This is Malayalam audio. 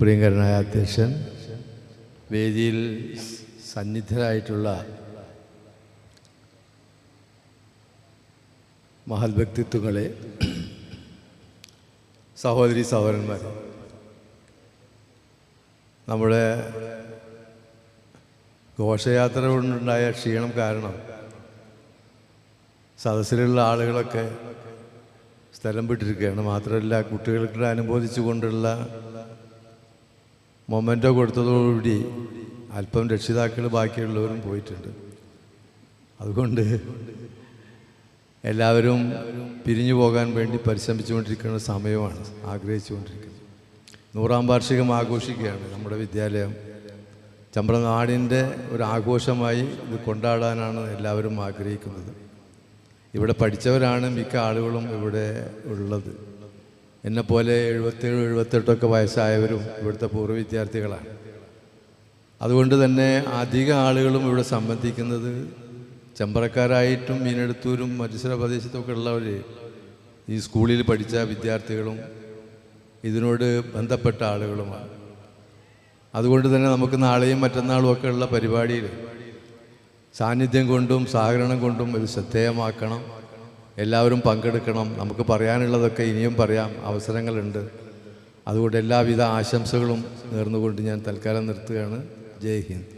പ്രിയങ്കരനായ അധ്യക്ഷൻ, വേദിയിൽ സന്നിധരായിട്ടുള്ള മഹൽ വ്യക്തിത്വങ്ങളെ, സഹോദരി സഹോദരന്മാർ, നമ്മുടെ ഘോഷയാത്ര കൊണ്ടുണ്ടായ ക്ഷീണം കാരണം സദസ്സിലുള്ള ആളുകളൊക്കെ സ്ഥലം വിട്ടിരിക്കുകയാണ്. മാത്രമല്ല, കുട്ടികൾക്ക് അനുബോധിച്ചുകൊണ്ടുള്ള മൊമെൻ്റോ കൊടുത്തതോടുകൂടി അല്പം രക്ഷിതാക്കൾ ബാക്കിയുള്ളവരും പോയിട്ടുണ്ട്. അതുകൊണ്ട് എല്ലാവരും പിരിഞ്ഞു പോകാൻ വേണ്ടി പരിശ്രമിച്ചുകൊണ്ടിരിക്കുന്ന സമയമാണ്, ആഗ്രഹിച്ചുകൊണ്ടിരിക്കുന്നത്. 100ാം വാർഷികം ആഘോഷിക്കുകയാണ് നമ്മുടെ വിദ്യാലയം. ചമ്പ്രനാടിൻ്റെ ഒരു ആഘോഷമായി ഇത് കൊണ്ടാടാനാണ് എല്ലാവരും ആഗ്രഹിക്കുന്നത്. ഇവിടെ പഠിച്ചവരാണ് മിക്ക ആളുകളും ഇവിടെ ഉള്ളത്. എന്നെപ്പോലെ 77-78 വയസ്സായവരും ഇവിടുത്തെ പൂർവ്വ വിദ്യാർത്ഥികളാണ്. അതുകൊണ്ട് തന്നെ അധിക ആളുകളും ഇവിടെ സംബന്ധിക്കുന്നത് ചെമ്പ്രക്കാരായിട്ടും മീനടുത്തൂരും മത്സര പ്രദേശത്തൊക്കെ ഉള്ളവർ, ഈ സ്കൂളിൽ പഠിച്ച വിദ്യാർത്ഥികളും ഇതിനോട് ബന്ധപ്പെട്ട ആളുകളുമാണ്. അതുകൊണ്ട് തന്നെ നമുക്ക് നാളെയും മറ്റന്നാളും ഒക്കെ ഉള്ള പരിപാടിയിൽ സാന്നിധ്യം കൊണ്ടും സഹകരണം കൊണ്ടും ഇത് ശ്രദ്ധേയമാക്കണം. എല്ലാവരും പങ്കെടുക്കണം. നമുക്ക് പറയാനുള്ളതൊക്കെ ഇനിയും പറയാം, അവസരങ്ങളുണ്ട്. അതുകൊണ്ട് എല്ലാവിധ ആശംസകളും നേർന്നുകൊണ്ട് ഞാൻ തൽക്കാലം നിർത്തുകയാണ്. ജയ് ഹിന്ദ്.